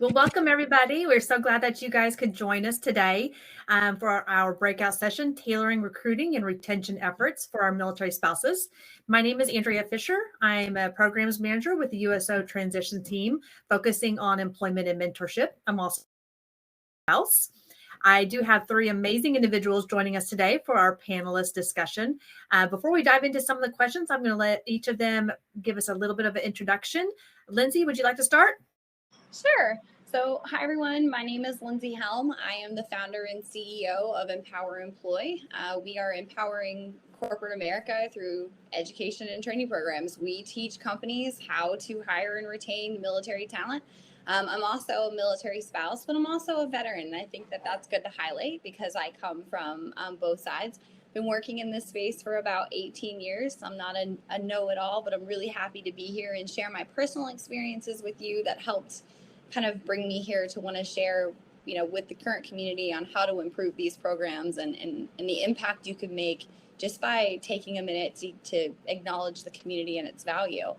Well, welcome everybody. We're so glad that you guys could join us today for our breakout session, Tailoring Recruiting and Retention Efforts for our Military Spouses. My name is Andrea Fisher. I'm a Programs Manager with the USO Transition Team, focusing on employment and mentorship. I'm also a spouse. I do have three amazing individuals joining us today for our panelist discussion. Before we dive into some of the questions, I'm going to let each of them give us a little bit of an introduction. Lindsay, would you like to start? Sure. So, hi everyone. My name is Lindsay Helm. I am the founder and CEO of Empower Employ. We are empowering corporate America through education and training programs. We teach companies how to hire and retain military talent. I'm also a military spouse, but I'm also a veteran. And I think that that's good to highlight because I come from both sides. Been working in this space for about 18 years. I'm not a know-it-all, but I'm really happy to be here and share my personal experiences with you that helped kind of bring me here to want to share, with the current community on how to improve these programs and the impact you can make just by taking a minute to acknowledge the community and its value.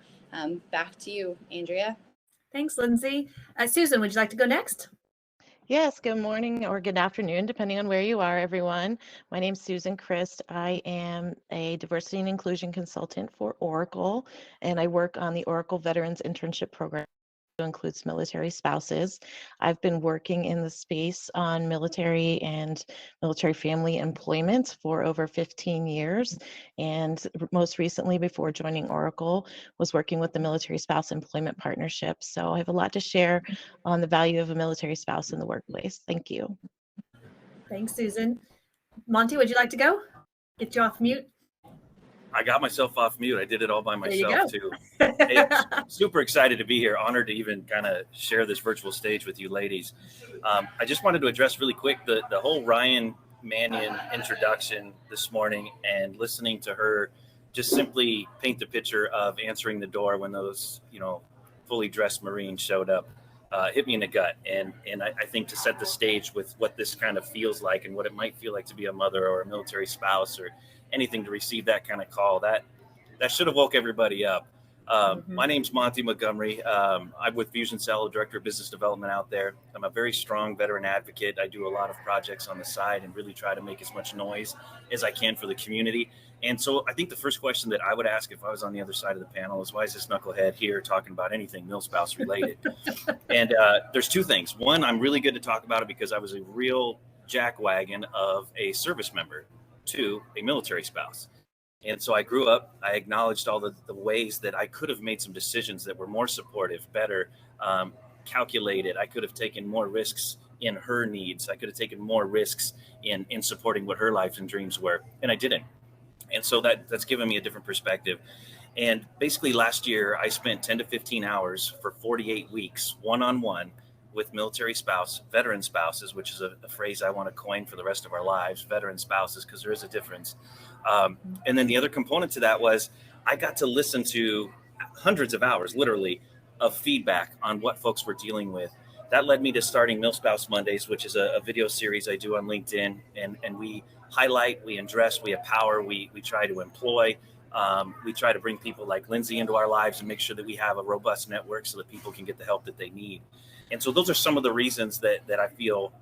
Back to you, Andrea. Thanks, Lindsay. Susan, would you like to go next? Yes, good morning or good afternoon, depending on where you are, everyone. My name is Susan Christ. I am a diversity and inclusion consultant for Oracle, and I work on the Oracle Veterans Internship Program. Includes military spouses. I've been working in the space on military and military family employment for over 15 years. And most recently, before joining Oracle, was working with the Military Spouse Employment Partnership. So I have a lot to share on the value of a military spouse in the workplace. Thank you. Thanks, Susan. Monte, would you like to go? Get you off mute. I got myself off mute. I did it all by myself too. Hey, super excited to be here. Honored to even kind of share this virtual stage with you ladies. I just wanted to address really quick the whole Ryan Mannion introduction this morning, and listening to her just simply paint the picture of answering the door when those, fully dressed Marines showed up. Hit me in the gut. And I think to set the stage with what this kind of feels like and what it might feel like to be a mother or a military spouse or anything to receive that kind of call, that should have woke everybody up. My name's Monte Montgomery. I'm with Fusion Cell, Director of Business Development out there. I'm a very strong veteran advocate. I do a lot of projects on the side and really try to make as much noise as I can for the community. And so I think the first question that I would ask if I was on the other side of the panel is, why is this knucklehead here talking about anything MilSpouse related? And there's two things. One, I'm really good to talk about it because I was a real jackwagon of a service member to a military spouse. And so I grew up, I acknowledged all the ways that I could have made some decisions that were more supportive, better, calculated. I could have taken more risks in her needs. I could have taken more risks in supporting what her lives and dreams were, and I didn't. And so that's given me a different perspective. And basically last year, I spent 10 to 15 hours for 48 weeks, one-on-one with military veteran spouses, which is a phrase I want to coin for the rest of our lives, veteran spouses, because there is a difference. And then the other component to that was I got to listen to hundreds of hours, literally, of feedback on what folks were dealing with. That led me to starting MilSpouse Mondays, which is a video series I do on LinkedIn. And we highlight, we address, we empower, we try to employ. We try to bring people like Lindsay into our lives and make sure that we have a robust network so that people can get the help that they need. And so those are some of the reasons that I feel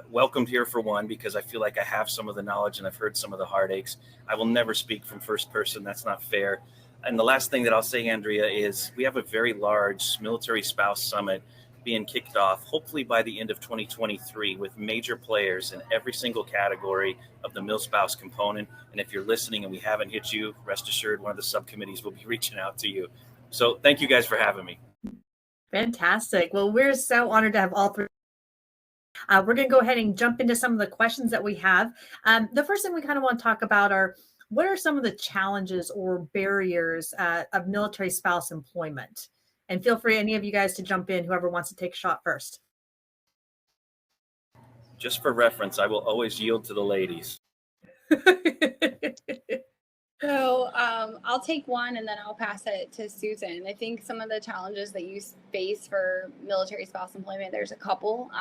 welcomed here, for one, because I feel like I have some of the knowledge and I've heard some of the heartaches. I will never speak from first person. That's not fair. And the last thing that I'll say, Andrea, is we have a very large military spouse summit being kicked off, hopefully by the end of 2023, with major players in every single category of the MilSpouse component. And if you're listening and we haven't hit you, rest assured one of the subcommittees will be reaching out to you. So thank you guys for having me. Fantastic. Well, we're so honored to have all three. We're going to go ahead and jump into some of the questions that we have. The first thing we kind of want to talk about are, what are some of the challenges or barriers of military spouse employment? And feel free, any of you guys, to jump in, whoever wants to take a shot first. Just for reference, I will always yield to the ladies. So I'll take one and then I'll pass it to Susan. I think some of the challenges that you face for military spouse employment, there's a couple.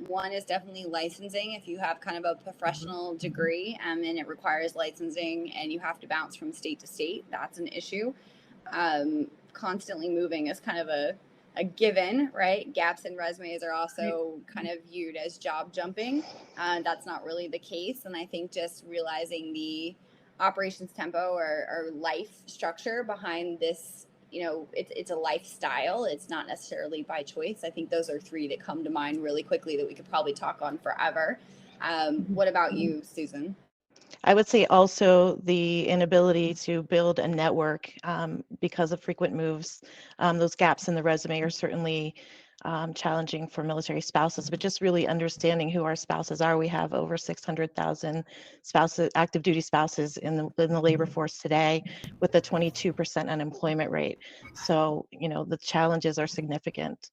One is definitely licensing. If you have kind of a professional degree and it requires licensing and you have to bounce from state to state, that's an issue. Constantly moving is kind of a a given, right? Gaps in resumes are also kind of viewed as job jumping. That's not really the case. And I think just realizing the operations tempo or life structure behind this, you know, it's a lifestyle. It's not necessarily by choice. I think those are three that come to mind really quickly that we could probably talk on forever. What about you, Susan? I would say also the inability to build a network because of frequent moves. Those gaps in the resume are certainly challenging for military spouses, but just really understanding who our spouses are. We have over 600,000 spouses, active duty spouses in the labor force today, with a 22% unemployment rate. So, you know, the challenges are significant.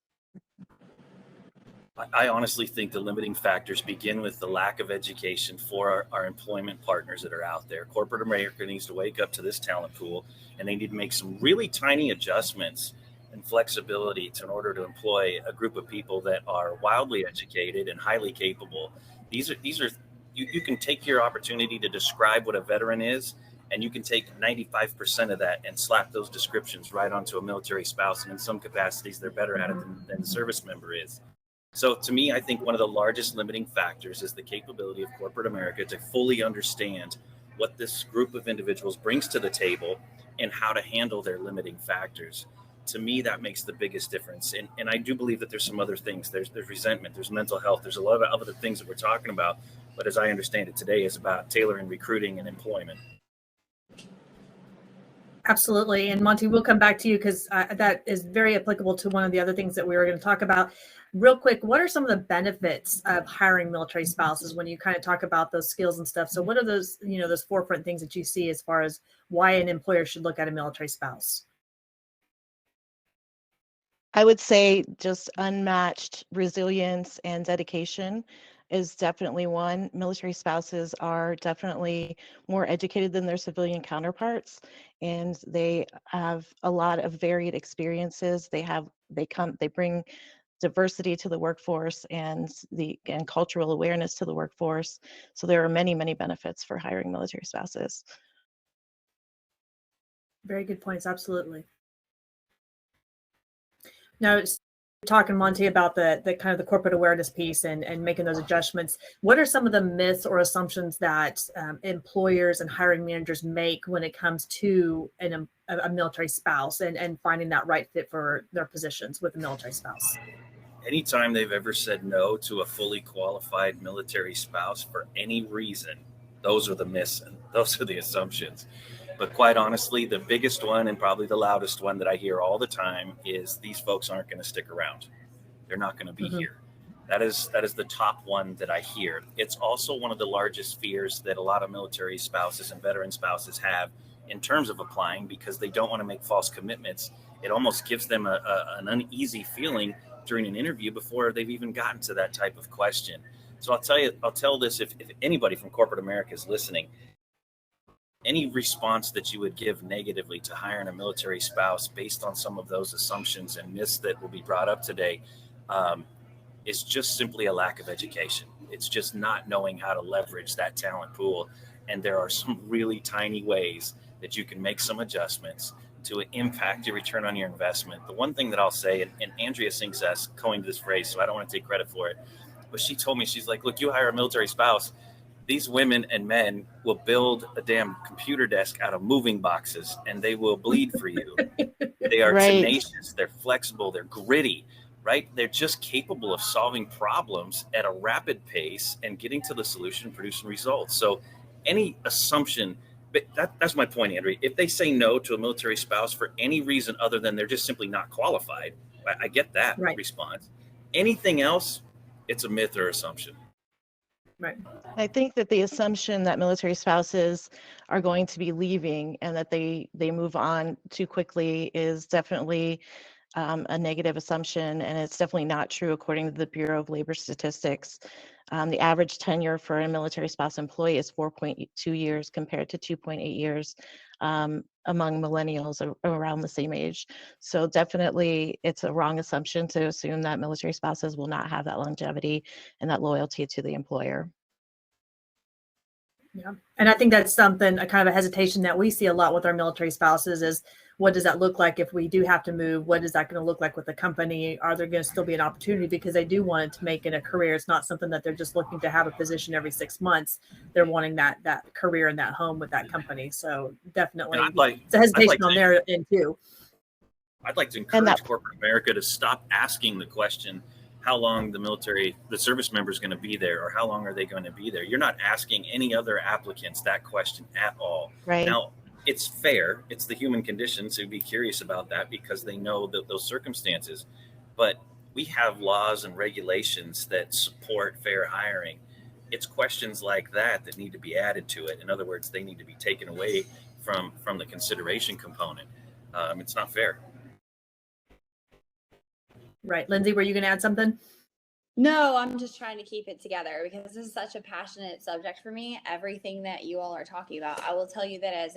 I honestly think the limiting factors begin with the lack of education for our employment partners that are out there. Corporate America needs to wake up to this talent pool, and they need to make some really tiny adjustments and flexibility in order to employ a group of people that are wildly educated and highly capable. These are you can take your opportunity to describe what a veteran is, and you can take 95% of that and slap those descriptions right onto a military spouse. And in some capacities, they're better at it than the service member is. So to me, I think one of the largest limiting factors is the capability of corporate America to fully understand what this group of individuals brings to the table and how to handle their limiting factors. To me, that makes the biggest difference. And I do believe that there's some other things. There's resentment, there's mental health, there's a lot of other things that we're talking about. But as I understand it today, is about tailoring, recruiting, and employment. Absolutely. And Monte, we'll come back to you because that is very applicable to one of the other things that we were going to talk about. Real quick, what are some of the benefits of hiring military spouses when you kind of talk about those skills and stuff? So what are those, you know, those forefront things that you see as far as why an employer should look at a military spouse? I would say just unmatched resilience and dedication is definitely one. Military spouses are definitely more educated than their civilian counterparts, and they have a lot of varied experiences. They bring diversity to the workforce and cultural awareness to the workforce. So there are many benefits for hiring military spouses. Very good points. Absolutely. Now, talking, Monte, about the kind of the corporate awareness piece and making those adjustments. What are some of the myths or assumptions that employers and hiring managers make when it comes to a military spouse and finding that right fit for their positions with a military spouse? Anytime they've ever said no to a fully qualified military spouse for any reason, those are the myths and those are the assumptions. But quite honestly, the biggest one and probably the loudest one that I hear all the time is these folks aren't going to stick around. They're not going to be here. That is the top one that I hear. It's also one of the largest fears that a lot of military spouses and veteran spouses have in terms of applying, because they don't want to make false commitments. It almost gives them an uneasy feeling during an interview before they've even gotten to that type of question. So I'll tell this, if anybody from corporate America is listening, any response that you would give negatively to hiring a military spouse based on some of those assumptions and myths that will be brought up today is just simply a lack of education. It's just not knowing how to leverage that talent pool. And there are some really tiny ways that you can make some adjustments to impact your return on your investment. The one thing that I'll say, and Andrea Sinksas coined this phrase, so I don't want to take credit for it, but she told me, she's like, look, you hire a military spouse, these women and men will build a damn computer desk out of moving boxes and they will bleed for you. They are tenacious, they're flexible, they're gritty, right? They're just capable of solving problems at a rapid pace and getting to the solution, producing results. So any assumption, but that's my point, Andrea. If they say no to a military spouse for any reason other than they're just simply not qualified, I get that response. Anything else, it's a myth or assumption. Right. I think that the assumption that military spouses are going to be leaving and that they move on too quickly is definitely a negative assumption, and it's definitely not true according to the Bureau of Labor Statistics. The average tenure for a military spouse employee is 4.2 years compared to 2.8 years among millennials around the same age. So definitely it's a wrong assumption to assume that military spouses will not have that longevity and that loyalty to the employer. Yeah. And I think that's something, a kind of a hesitation that we see a lot with our military spouses is, what does that look like if we do have to move? What is that going to look like with the company? Are there going to still be an opportunity, because they do want it to make it a career? It's not something that they're just looking to have a position every 6 months. They're wanting that career and that home with that company. So definitely it's a hesitation on their end too. I'd like to encourage corporate America to stop asking the question, how long the service member is going to be there, or how long are they going to be there? You're not asking any other applicants that question at all. Right. Now, it's fair. It's the human condition to be curious about that, because they know that those circumstances. But we have laws and regulations that support fair hiring. It's questions like that need to be added to it. In other words, they need to be taken away from the consideration component. It's not fair. Right. Lindsay, were you going to add something? No, I'm just trying to keep it together because this is such a passionate subject for me. Everything that you all are talking about, I will tell you that as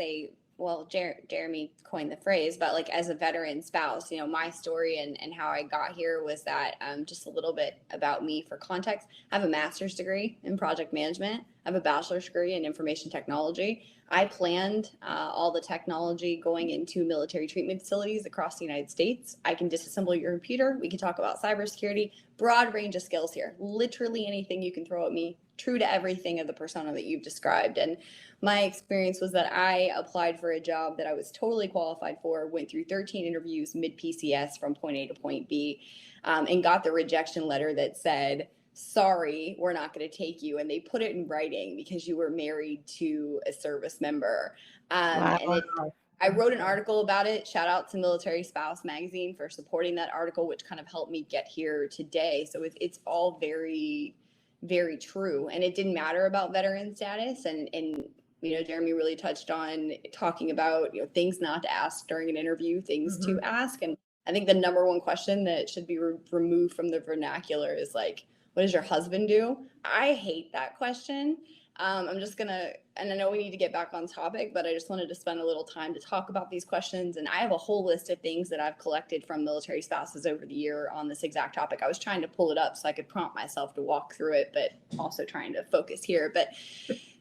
Jeremy coined the phrase, but like as a veteran spouse, my story and how I got here was that just a little bit about me for context. I have a master's degree in project management. I have a bachelor's degree in information technology. I planned all the technology going into military treatment facilities across the United States. I can disassemble your computer. We can talk about cybersecurity, broad range of skills here. Literally anything you can throw at me, true to everything of the persona that you've described. And my experience was that I applied for a job that I was totally qualified for, went through 13 interviews mid-PCS from point A to point B, and got the rejection letter that said, sorry, we're not going to take you. And they put it in writing because you were married to a service member. Wow. And I wrote an article about it. Shout out to Military Spouse magazine for supporting that article, which kind of helped me get here today. So it's all very, very true. And it didn't matter about veteran status. And Jeremy really touched on talking about, things not to ask during an interview, things to ask. And I think the number one question that should be removed from the vernacular is like, what does your husband do? I hate that question. I'm just gonna, and I know we need to get back on topic, but I just wanted to spend a little time to talk about these questions. And I have a whole list of things that I've collected from military spouses over the year on this exact topic. I was trying to pull it up so I could prompt myself to walk through it, but also trying to focus here. But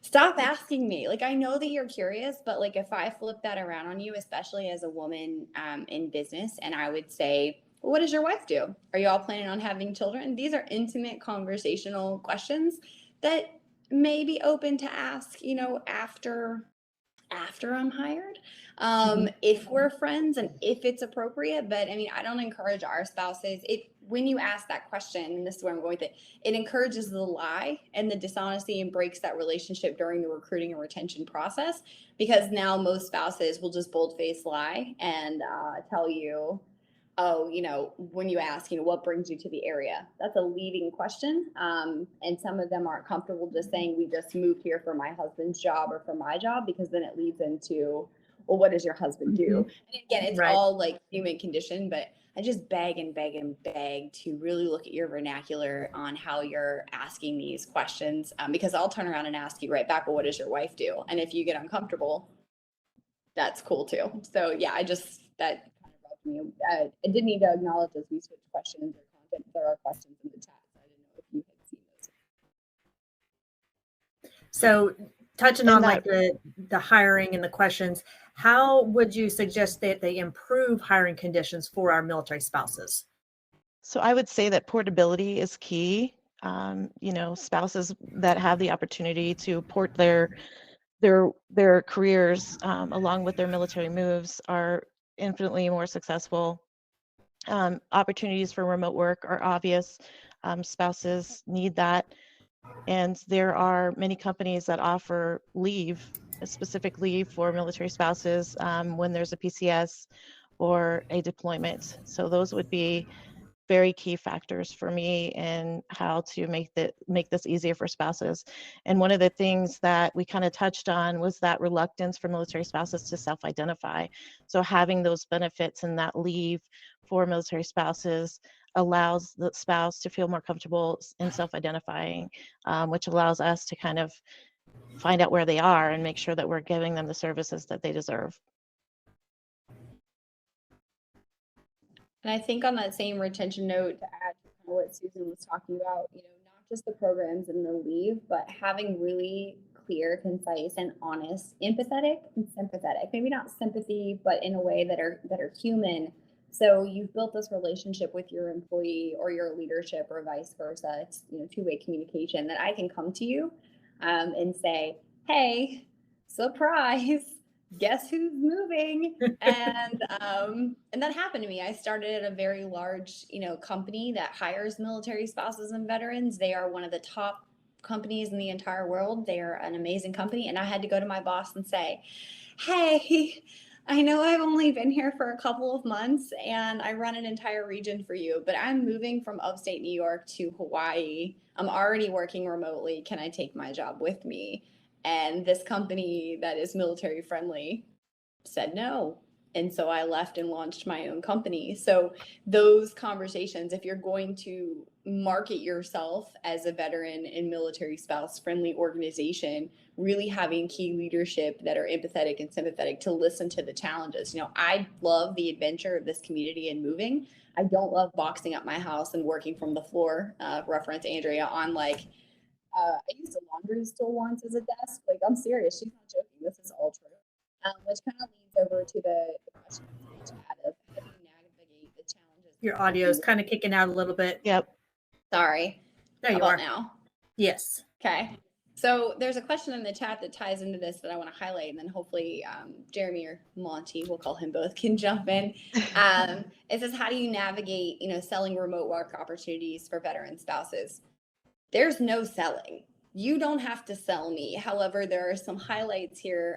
stop asking me. Like, I know that you're curious, but like if I flip that around on you, especially as a woman in business, and I would say, well, what does your wife do? Are you all planning on having children? These are intimate conversational questions that may be open to ask, after I'm hired, if we're friends and if it's appropriate. But I mean, I don't encourage our spouses. When you ask that question, and this is where I'm going with it, it encourages the lie and the dishonesty and breaks that relationship during the recruiting and retention process, because now most spouses will just bold-faced lie and tell you, oh, when you ask, what brings you to the area? That's a leading question. And some of them aren't comfortable just saying, we just moved here for my husband's job or for my job, because then it leads into, well, what does your husband do? And again, it's all like human condition, but I just beg and beg and beg to really look at your vernacular on how you're asking these questions, because I'll turn around and ask you right back, well, what does your wife do? And if you get uncomfortable, that's cool too. So yeah, that I did need to acknowledge as we switch questions or content. There are questions in the chat, so I didn't know if you had seen those. So touching on like the hiring and the questions, how would you suggest that they improve hiring conditions for our military spouses? So I would say that portability is key. Spouses that have the opportunity to port their careers along with their military moves are infinitely more successful. Opportunities for remote work are obvious. Spouses need that. And there are many companies that offer leave, a specific leave for military spouses when there's a PCS or a deployment. So those would be very key factors for me in how to make this easier for spouses. And one of the things that we kind of touched on was that reluctance for military spouses to self-identify. So having those benefits and that leave for military spouses allows the spouse to feel more comfortable in self-identifying, which allows us to kind of find out where they are and make sure that we're giving them the services that they deserve. And I think on that same retention note, to add to what Susan was talking about, not just the programs and the leave, but having really clear, concise, and honest, empathetic and sympathetic. Maybe not sympathy, but in a way that are human. So you've built this relationship with your employee or your leadership or vice versa. It's, you know, two-way communication that I can come to you and say, hey, surprise, guess who's moving? And that happened to me. I started at a very large, you know, company that hires military spouses and veterans. They are one of the top companies in the entire world. They are an amazing company. And I had to go to my boss and say, hey, I know I've only been here for a couple of months and I run an entire region for you, but I'm moving from upstate New York to Hawaii. I'm already working remotely. Can I take my job with me? And this company that is military friendly said no. And so I left and launched my own company. So those conversations, if you're going to market yourself as a veteran and military spouse friendly organization, really having key leadership that are empathetic and sympathetic to listen to the challenges. You know, I love the adventure of this community and moving. I don't love boxing up my house and working from the floor, reference Andrea, on like, I used a laundry stool once as a desk. Like, I'm serious. She's not joking. This is all true. Which kind of leads over to the question in the chat of how do you navigate the challenges. Your audio is kind of kicking out a little bit. Yep. Sorry. There you How are. about now? Yes. Okay. So there's a question in the chat that ties into this that I want to highlight, and then hopefully Jeremy or Monte, we'll call him both, can jump in. It says, how do you navigate, you know, selling remote work opportunities for veteran spouses? There's no selling. You don't have to sell me. However, there are some highlights here.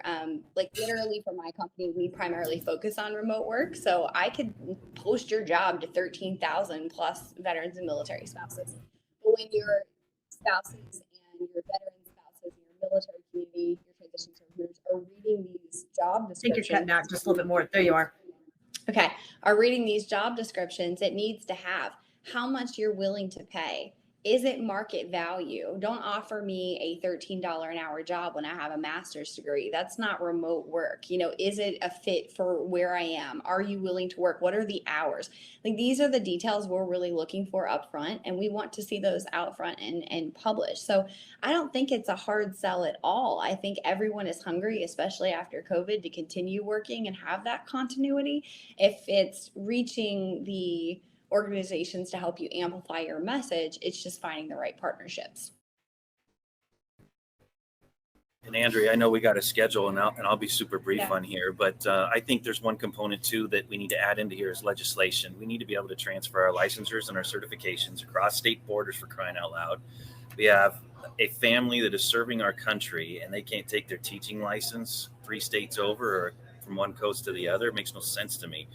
Like literally for my company, we primarily focus on remote work. So I could post your job to 13,000 plus veterans and military spouses. But when your spouses and your veteran spouses and your military community, your transition service are reading these job I think descriptions. you're cutting out just a little bit more. There you are. Okay. Are reading these job descriptions, it needs to have how much you're willing to pay. Is it market value? Don't offer me a $13 an hour job when I have a master's degree. That's not remote work. You know, is it a fit for where I am? Are you willing to work? What are the hours? Like, these are the details we're really looking for up front, and we want to see those out front and published. So I don't think it's a hard sell at all. I think everyone is hungry, especially after COVID, to continue working and have that continuity. If it's reaching the organizations to help you amplify your message, it's just finding the right partnerships. And Andrea, I know we got a schedule, and I'll be super brief on here, but I think there's one component too that we need to add into here is legislation. We need to be able to transfer our licensures and our certifications across state borders, for crying out loud. We have a family that is serving our country and they can't take their teaching license 3 states over or from one coast to the other. It makes no sense to me.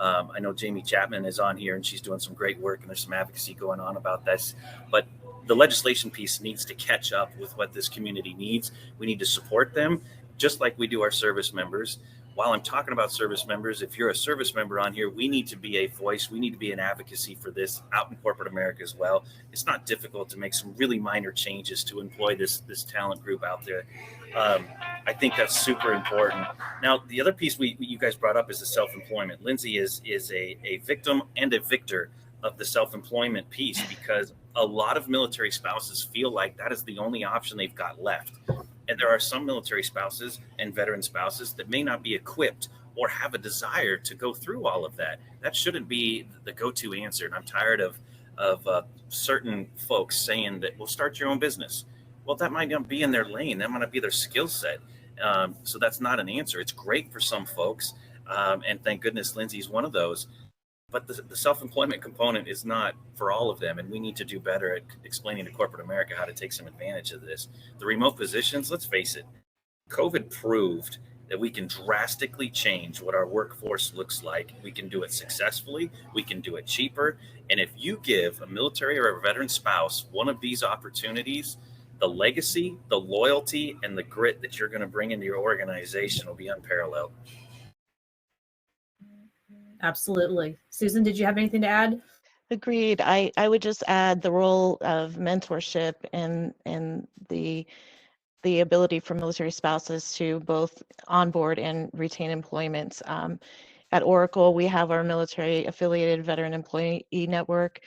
I know Jamie Chapman is on here and she's doing some great work, and there's some advocacy going on about this, but the legislation piece needs to catch up with what this community needs. We need to support them just like we do our service members. While I'm talking about service members, if you're a service member on here, we need to be a voice. We need to be an advocacy for this out in corporate America as well. It's not difficult to make some really minor changes to employ this talent group out there. I think that's super important. Now, the other piece you guys brought up is the self-employment. Lindsay is a victim and a victor of the self-employment piece, because a lot of military spouses feel like that is the only option they've got left. And there are some military spouses and veteran spouses that may not be equipped or have a desire to go through all of that. That shouldn't be the go-to answer. And I'm tired of certain folks saying that, well, start your own business. Well, that might not be in their lane. That might not be their skill set. So that's not an answer. It's great for some folks. And thank goodness Lindsay's one of those. But the self-employment component is not for all of them, and we need to do better at explaining to corporate America how to take some advantage of this. The remote positions, let's face it, COVID proved that we can drastically change what our workforce looks like. We can do it successfully, we can do it cheaper, and if you give a military or a veteran spouse one of these opportunities, the legacy, the loyalty, and the grit that you're going to bring into your organization will be unparalleled. Absolutely. Susan, did you have anything to add? Agreed. I would just add the role of mentorship and the ability for military spouses to both onboard and retain employment. At Oracle, we have our military affiliated veteran employee network.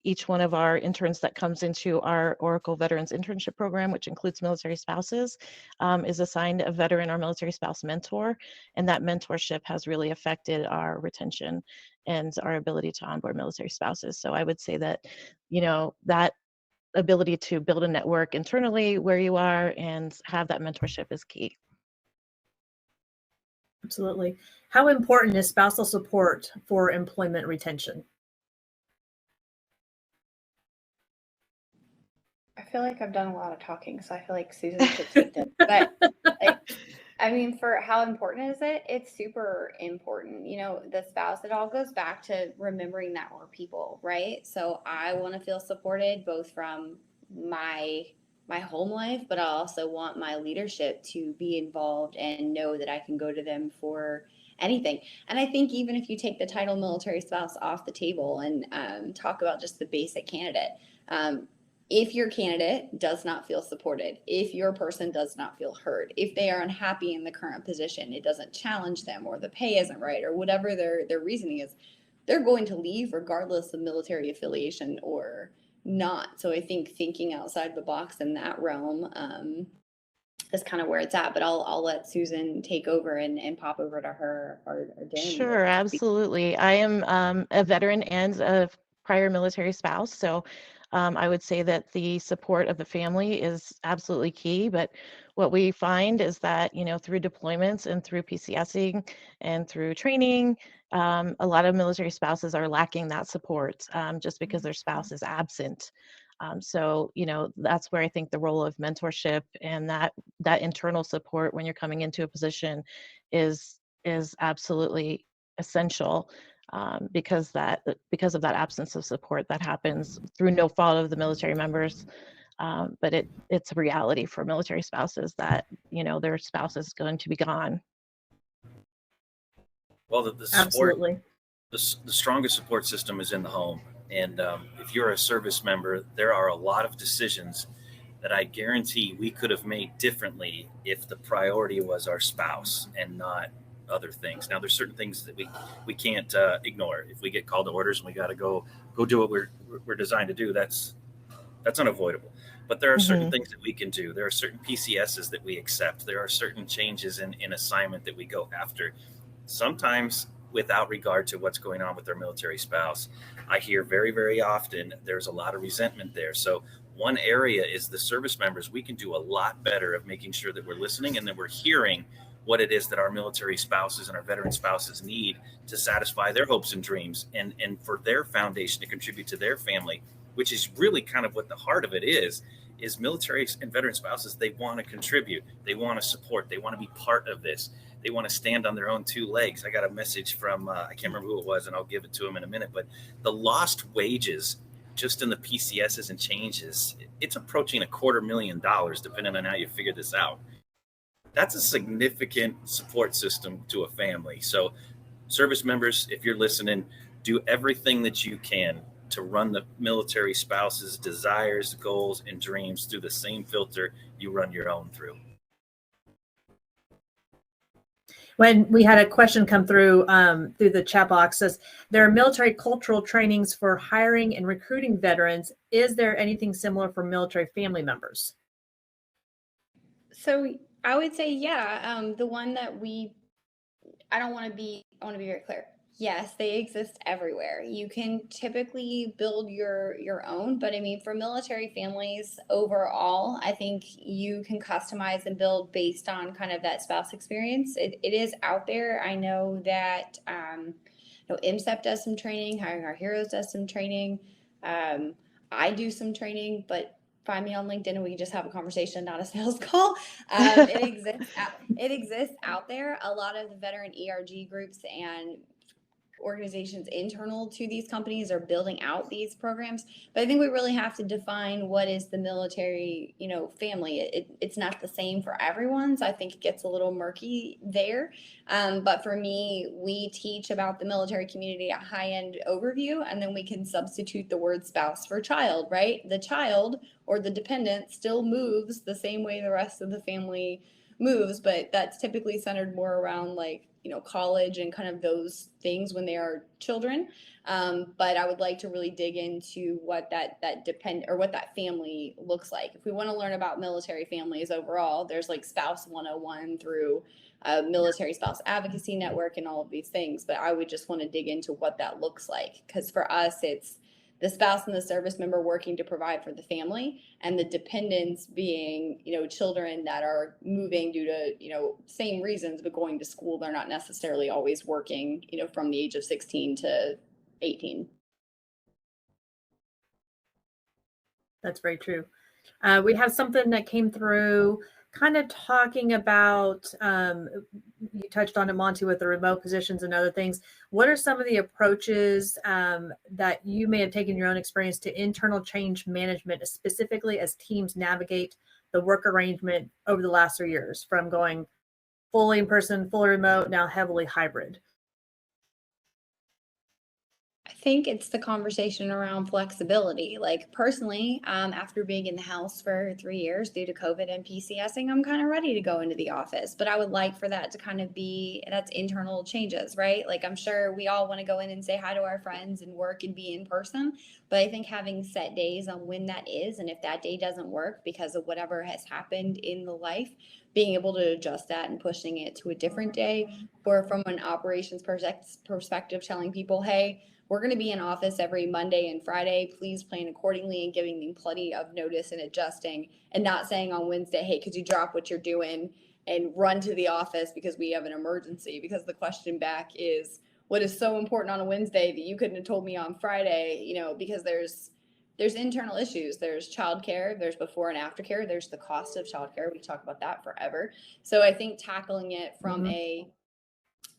each one of our interns that comes into our Oracle Veterans Internship Program, which includes military spouses, is assigned a veteran or military spouse mentor. And that mentorship has really affected our retention and our ability to onboard military spouses. So I would say that, that ability to build a network internally where you are and have that mentorship is key. Absolutely. How important is spousal support for employment retention? I feel like I've done a lot of talking, so I feel like Susan should take this. But for how important is it? It's super important. The spouse, it all goes back to remembering that we're people, right? So I want to feel supported both from my home life, but I also want my leadership to be involved and know that I can go to them for anything. And I think even if you take the title military spouse off the table and talk about just the basic candidate, if your candidate does not feel supported, if your person does not feel heard, if they are unhappy in the current position, it doesn't challenge them, or the pay isn't right, or whatever their reasoning is, they're going to leave regardless of military affiliation or not. So I think thinking outside the box in that realm is kind of where it's at. But I'll let Susan take over and pop over to her or Danny. Sure, absolutely. I am a veteran and a prior military spouse, so I would say that the support of the family is absolutely key. But what we find is that, through deployments and through PCSing and through training, a lot of military spouses are lacking that support just because their spouse is absent. So, that's where I think the role of mentorship and that internal support when you're coming into a position is absolutely essential. Because of that absence of support that happens through no fault of the military members. But it's a reality for military spouses that, their spouse is going to be gone. Well, the support, Absolutely. the strongest support system is in the home. And if you're a service member, there are a lot of decisions that I guarantee we could have made differently if the priority was our spouse and not other things. Now, there's certain things that we can't ignore. If we get called to orders and we got to go do what we're designed to do, that's unavoidable. But there are certain things that we can do. There are certain PCSs that we accept. There are certain changes in assignment that we go after. Sometimes without regard to what's going on with their military spouse. I hear very, very often there's a lot of resentment there. So one area is the service members. We can do a lot better of making sure that we're listening and that we're hearing what it is that our military spouses and our veteran spouses need to satisfy their hopes and dreams and for their foundation to contribute to their family, which is really kind of what the heart of it is military and veteran spouses. They want to contribute. They want to support. They want to be part of this. They want to stand on their own two legs. I got a message from, I can't remember who it was, and I'll give it to him in a minute, but the lost wages just in the PCSs and changes, it's approaching $250,000 depending on how you figure this out. That's a significant support system to a family. So service members, if you're listening, do everything that you can to run the military spouse's desires, goals, and dreams through the same filter you run your own through. When we had a question come through the chat box, says there are military cultural trainings for hiring and recruiting veterans. Is there anything similar for military family members? So I would say, yeah, the one that I want to be very clear. Yes, they exist everywhere. You can typically build your own, but I mean, for military families overall, I think you can customize and build based on kind of that spouse experience. It is out there. I know that MSEP does some training, Hiring Our Heroes does some training. I do some training, but find me on LinkedIn and we can just have a conversation, not a sales call. It exists out there. A lot of the veteran ERG groups and organizations internal to these companies are building out these programs, but I think we really have to define what is the military, family. It's not the same for everyone, so I think it gets a little murky there. But for me, we teach about the military community at high-end overview, and then we can substitute the word spouse for child, right? The child or the dependent still moves the same way the rest of the family moves, but that's typically centered more around like college and kind of those things when they are children. But I would like to really dig into what what that family looks like. If we want to learn about military families overall, there's like Spouse 101 through Military Spouse Advocacy Network and all of these things. But I would just want to dig into what that looks like, because for us, it's the spouse and the service member working to provide for the family, and the dependents being, children that are moving due to, same reasons, but going to school. They're not necessarily always working, from the age of 16 to 18. That's very true. We have something that came through kind of talking about, you touched on it, Monte, with the remote positions and other things. What are some of the approaches that you may have taken your own experience to internal change management, specifically as teams navigate the work arrangement over the last 3 years, from going fully in person, fully remote, now heavily hybrid? I think it's the conversation around flexibility. Like personally, after being in the house for 3 years due to COVID and PCSing, I'm kind of ready to go into the office. But I would like for that to kind of that's internal changes, right? Like I'm sure we all want to go in and say hi to our friends and work and be in person. But I think having set days on when that is, and if that day doesn't work because of whatever has happened in the life, being able to adjust that and pushing it to a different day, or from an operations perspective, telling people, hey, we're going to be in office every Monday and Friday. Please plan accordingly, and giving them plenty of notice and adjusting, and not saying on Wednesday, hey, could you drop what you're doing and run to the office because we have an emergency? Because the question back is, what is so important on a Wednesday that you couldn't have told me on Friday? Because there's internal issues. There's childcare, there's before and after care, there's the cost of childcare. We talk about that forever. So I think tackling it from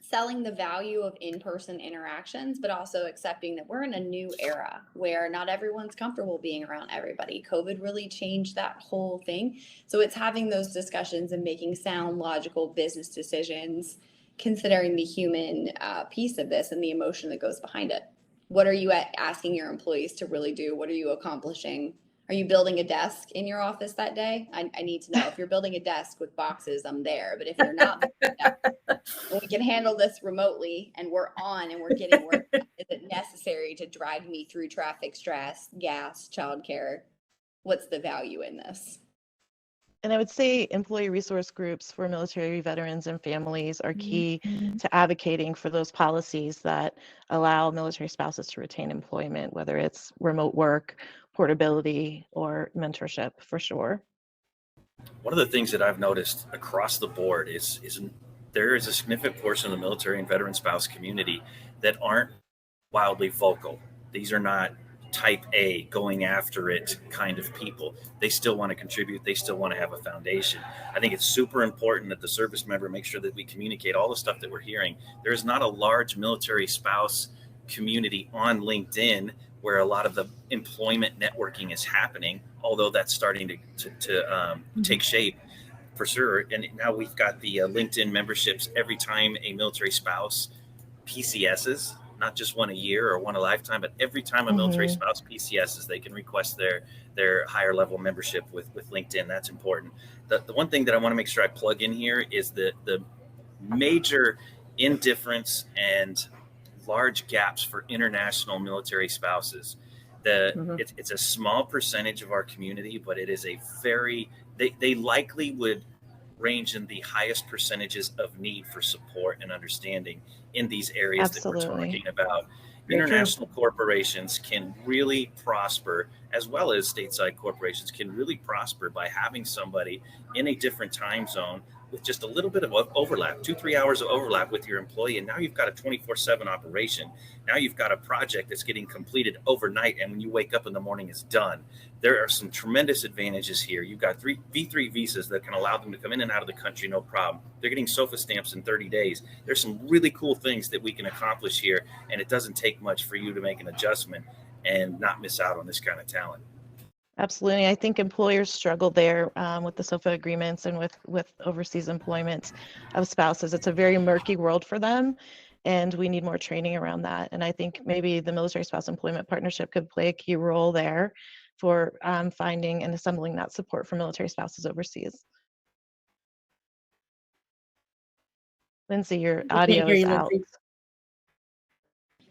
selling the value of in-person interactions, but also accepting that we're in a new era where not everyone's comfortable being around everybody. COVID really changed that whole thing. So it's having those discussions and making sound, logical business decisions, considering the human piece of this and the emotion that goes behind it. What are you asking your employees to really do? What are you accomplishing? Are you building a desk in your office that day? I need to know. If you're building a desk with boxes, I'm there. But if you're not, we can handle this remotely and we're on and we're getting work. Is it necessary to drive me through traffic stress, gas, childcare? What's the value in this? And I would say employee resource groups for military veterans and families are key to advocating for those policies that allow military spouses to retain employment, whether it's remote work, portability, or mentorship, for sure. One of the things that I've noticed across the board is there is a significant portion of the military and veteran spouse community that aren't wildly vocal. These are not type A, going after it kind of people. They still want to contribute. They still want to have a foundation. I think it's super important that the service member make sure that we communicate all the stuff that we're hearing. There is not a large military spouse community on LinkedIn where a lot of the employment networking is happening, although that's starting to take shape for sure. And now we've got the LinkedIn memberships. Every time a military spouse PCSs, not just one a year or one a lifetime, but every time a military spouse PCSs, they can request their higher level membership with LinkedIn. That's important. The one thing that I want to make sure I plug in here is the major indifference and large gaps for international military spouses. It's a small percentage of our community, but it is they likely would range in the highest percentages of need for support and understanding in these areas that we're talking about. International corporations can really prosper, as well as stateside corporations can really prosper by having somebody in a different time zone with just a little bit of overlap, 2-3 hours of overlap with your employee. And now you've got a 24/7 operation. Now you've got a project that's getting completed overnight. And when you wake up in the morning, it's done. There are some tremendous advantages here. You've got V3 visas that can allow them to come in and out of the country, no problem. They're getting SOFA stamps in 30 days. There's some really cool things that we can accomplish here. And it doesn't take much for you to make an adjustment and not miss out on this kind of talent. Absolutely. I think employers struggle there with the SOFA agreements and with overseas employment of spouses. It's a very murky world for them, and we need more training around that. And I think maybe the Military Spouse Employment Partnership could play a key role there for finding and assembling that support for military spouses overseas. Lindsay, your We can't audio hear is you, out. Lindsay.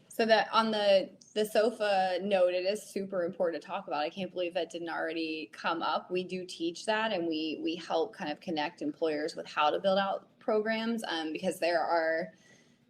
So that on the SOFA note, it is super important to talk about. I can't believe that didn't already come up. We do teach that, and we help kind of connect employers with how to build out programs, because there are,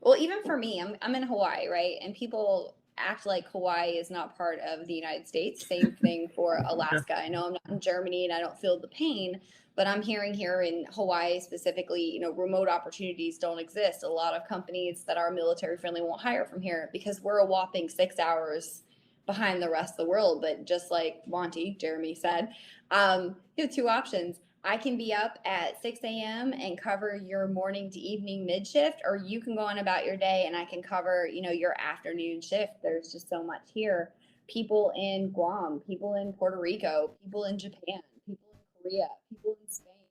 well, even for me, I'm in Hawaii, right? And people act like Hawaii is not part of the United States. Same thing for Alaska. I know I'm not in Germany and I don't feel the pain, but I'm hearing here in Hawaii specifically, you know, remote opportunities don't exist. A lot of companies that are military friendly won't hire from here because we're a whopping 6 hours behind the rest of the world. But just like Monte, Jeremy said, you have two options. I can be up at 6 a.m. and cover your morning to evening mid shift, or you can go on about your day and I can cover, you know, your afternoon shift. There's just so much here. People in Guam, people in Puerto Rico, people in Japan, people in Korea, people in Spain.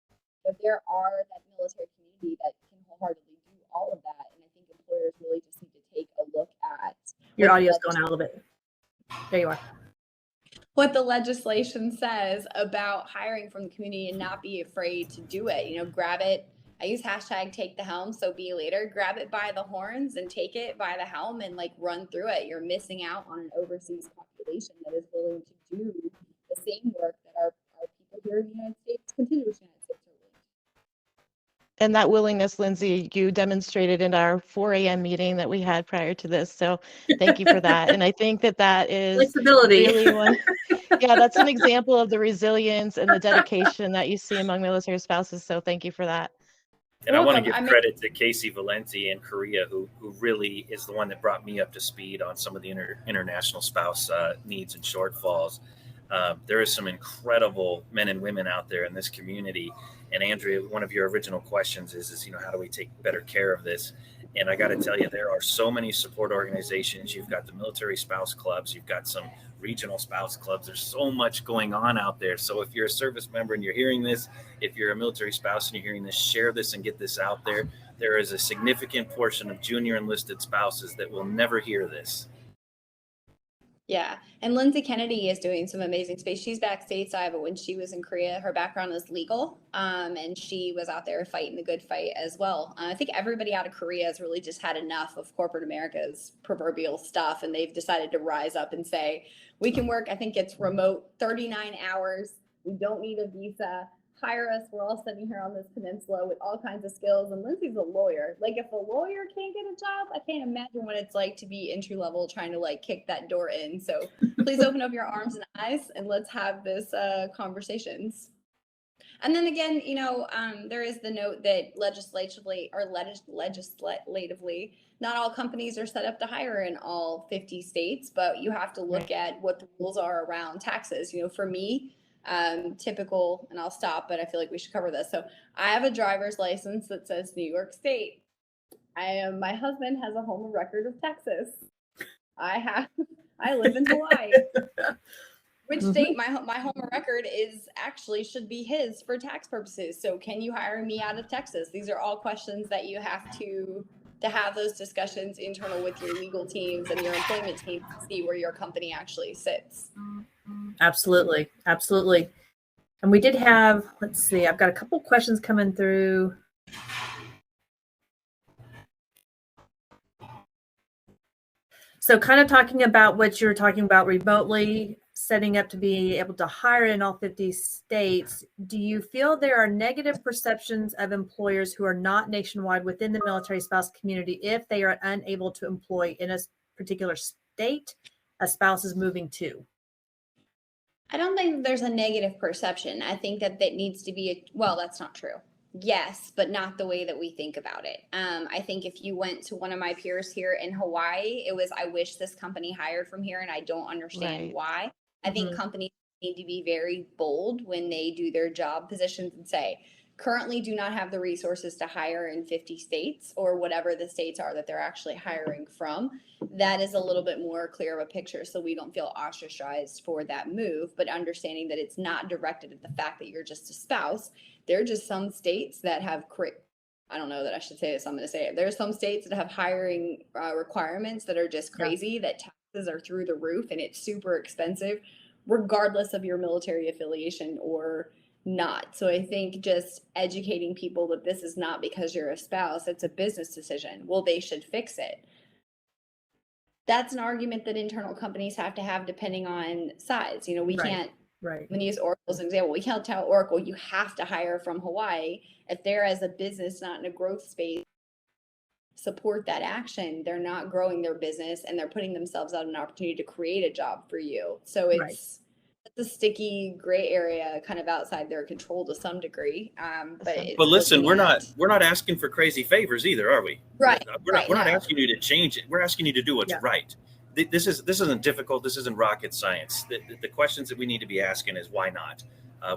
But there are that military community that can wholeheartedly do all of that. And I think employers really just need to take a look at Your audio's going out a little bit. There you are. What the legislation says about hiring from the community and not be afraid to do it. You know, grab it. I use hashtag take the helm. So be a leader, grab it by the horns and take it by the helm and like run through it. You're missing out on an overseas population that is willing to do the same work that our people here in the United States, contiguous United States, are willing to do. And that willingness, Lindsay, you demonstrated in our 4 a.m. meeting that we had prior to this. So thank you for that. And I think that is Flexibility. really one. Yeah, that's an example of the resilience and the dedication that you see among military spouses. So thank you for that. And I want to give credit to Casey Valenti in Korea, who really is the one that brought me up to speed on some of the international spouse needs and shortfalls. There is some incredible men and women out there in this community. And Andrea, one of your original questions is, you know, how do we take better care of this? And I got to tell you, there are so many support organizations. You've got the military spouse clubs. You've got some regional spouse clubs. There's so much going on out there. So if you're a service member and you're hearing this, if you're a military spouse and you're hearing this, share this and get this out there. There is a significant portion of junior enlisted spouses that will never hear this. Yeah. And Lindsay Kennedy is doing some amazing space. She's back stateside, but when she was in Korea, her background is legal. And she was out there fighting the good fight as well. I think everybody out of Korea has really just had enough of corporate America's proverbial stuff. And they've decided to rise up and say, we can work, I think it's remote, 39 hours. We don't need a visa. Hire us. We're all sitting here on this peninsula with all kinds of skills. And Lindsay's a lawyer. Like, if a lawyer can't get a job, I can't imagine what it's like to be entry level trying to like kick that door in. So please open up your arms and eyes and let's have this conversations. And then again, you know, there is the note that legislatively, not all companies are set up to hire in all 50 states, but you have to look at what the rules are around taxes. You know, for me, typical, and I'll stop, but I feel like we should cover this. So I have a driver's license that says New York State. My husband has a home of record of Texas. I live in Hawaii. Which state my home of record is actually should be his for tax purposes. So can you hire me out of Texas? These are all questions that you have to have those discussions internal with your legal teams and your employment team to see where your company actually sits. Absolutely. Absolutely. And we did have, let's see, I've got a couple questions coming through. So kind of talking about what you're talking about remotely, setting up to be able to hire in all 50 states, do you feel there are negative perceptions of employers who are not nationwide within the military spouse community if they are unable to employ in a particular state a spouse is moving to? I don't think there's a negative perception. I think that needs to be, well, that's not true. Yes, but not the way that we think about it. I think if you went to one of my peers here in Hawaii, it was, I wish this company hired from here and I don't understand why. I think companies need to be very bold when they do their job positions and say, currently do not have the resources to hire in 50 states or whatever the states are that they're actually hiring from. That is a little bit more clear of a picture so we don't feel ostracized for that move, but understanding that it's not directed at the fact that you're just a spouse. There are just some states that have, I don't know that I should say this, I'm going to say it. There are some states that have hiring requirements that are just crazy, that taxes are through the roof and it's super expensive, regardless of your military affiliation or not. So I think just educating people that this is not because you're a spouse, it's a business decision. Well, they should fix it. That's an argument that internal companies have to have depending on size. You know, we can't, when you use Oracle as an example, we can't tell Oracle you have to hire from Hawaii. If they're as a business not in a growth space, support that action, they're not growing their business and they're putting themselves out an opportunity to create a job for you. So it's a sticky gray area kind of outside their control to some degree. But listen, we're not asking for crazy favors either, are we? Right. We're not asking you to change it. We're asking you to do what's right. This isn't difficult. This isn't rocket science. The questions that we need to be asking is why not?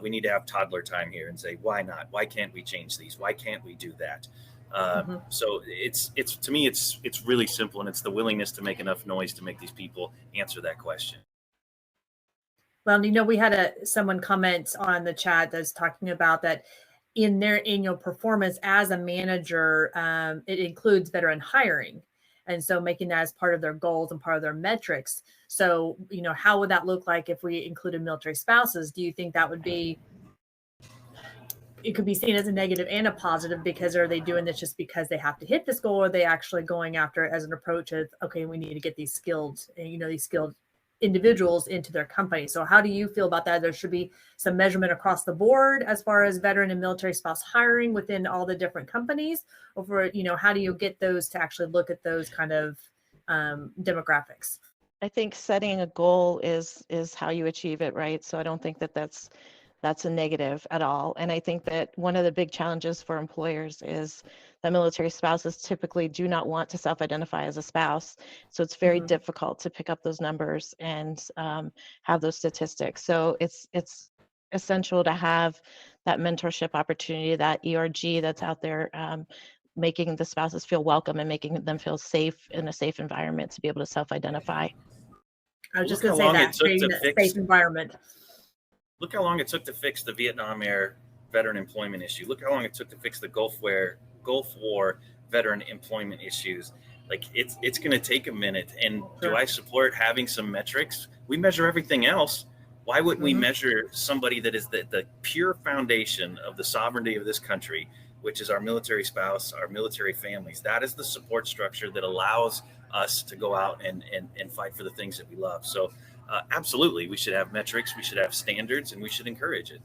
We need to have toddler time here and say, why not? Why can't we change these? Why can't we do that? So it's to me, it's really simple, and it's the willingness to make enough noise to make these people answer that question. Well, you know, we had someone comment on the chat that's talking about that in their annual performance as a manager, it includes veteran hiring. And so making that as part of their goals and part of their metrics. So, you know, how would that look like if we included military spouses? Do you think that would be, it could be seen as a negative and a positive, because are they doing this just because they have to hit this goal? Or are they actually going after it as an approach of, okay, we need to get these skilled individuals into their company? So how do you feel about that? There should be some measurement across the board as far as veteran and military spouse hiring within all the different companies, or, you know, how do you get those to actually look at those kind of demographics? I think setting a goal is how you achieve it, right? So I don't think that that's a negative at all. And I think that one of the big challenges for employers is that military spouses typically do not want to self-identify as a spouse. So it's very difficult to pick up those numbers and have those statistics. So it's essential to have that mentorship opportunity, that ERG that's out there, making the spouses feel welcome and making them feel safe in a safe environment to be able to self-identify. I was just going to say that, creating a safe environment. Look how long it took to fix the Vietnam Era veteran employment issue. Look how long it took to fix the Gulf War veteran employment issues. Like it's going to take a minute. And do I support having some metrics? We measure everything else. Why wouldn't we measure somebody that is the pure foundation of the sovereignty of this country, which is our military spouse, our military families? That is the support structure that allows us to go out and fight for the things that we love. So absolutely, we should have metrics, we should have standards, and we should encourage it.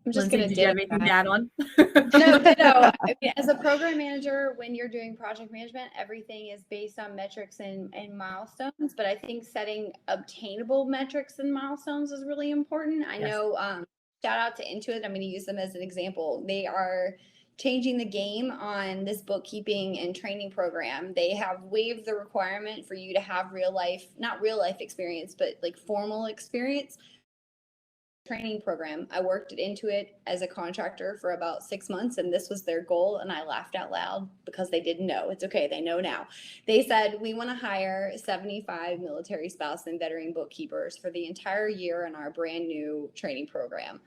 I'm just going to add on. No. I mean, as a program manager, when you're doing project management, everything is based on metrics and milestones. But I think setting obtainable metrics and milestones is really important. I know, shout out to Intuit. I'm going to use them as an example. They are changing the game on this bookkeeping and training program. They have waived the requirement for you to have not real life experience, but like formal experience. Training program. I worked at Intuit as a contractor for about 6 months, and this was their goal. And I laughed out loud because they didn't know. It's okay. They know now. They said, we want to hire 75 military spouse and veteran bookkeepers for the entire year in our brand new training program.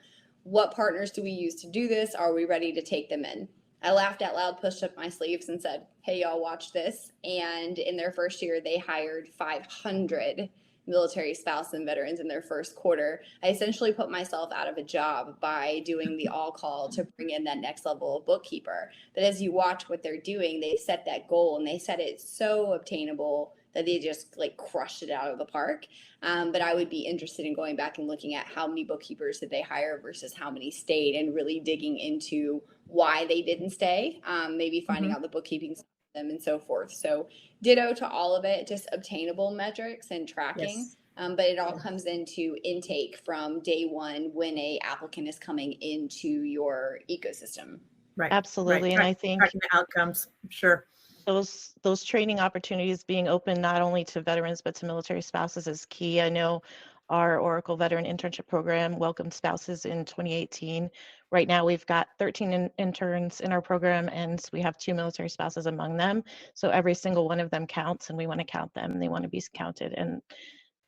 What partners do we use to do this? Are we ready to take them in? I laughed out loud, pushed up my sleeves and said, hey, y'all, watch this. And in their first year, they hired 500 military spouse and veterans in their first quarter. I essentially put myself out of a job by doing the all call to bring in that next level of bookkeeper. But as you watch what they're doing, they set that goal and they set it so obtainable that they just like crushed it out of the park. But I would be interested in going back and looking at how many bookkeepers did they hire versus how many stayed, and really digging into why they didn't stay, maybe finding out the bookkeeping them and so forth. So ditto to all of it, just obtainable metrics and tracking. But it all comes into intake from day one when a applicant is coming into your ecosystem. Right. Absolutely. Right. And I think tracking the outcomes. Sure. Those training opportunities being open not only to veterans but to military spouses is key. I know our Oracle Veteran Internship Program welcomed spouses in 2018. Right now, we've got 13 interns in our program, and we have 2 military spouses among them. So every single one of them counts, and we want to count them, and they want to be counted. And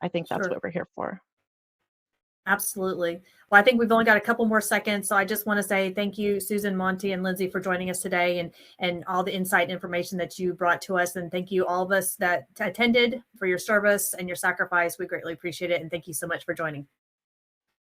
I think that's what we're here for. Absolutely. Well, I think we've only got a couple more seconds. So I just want to say thank you, Susan, Monte, and Lindsay, for joining us today and all the insight and information that you brought to us. And thank you all of us that attended for your service and your sacrifice. We greatly appreciate it. And thank you so much for joining.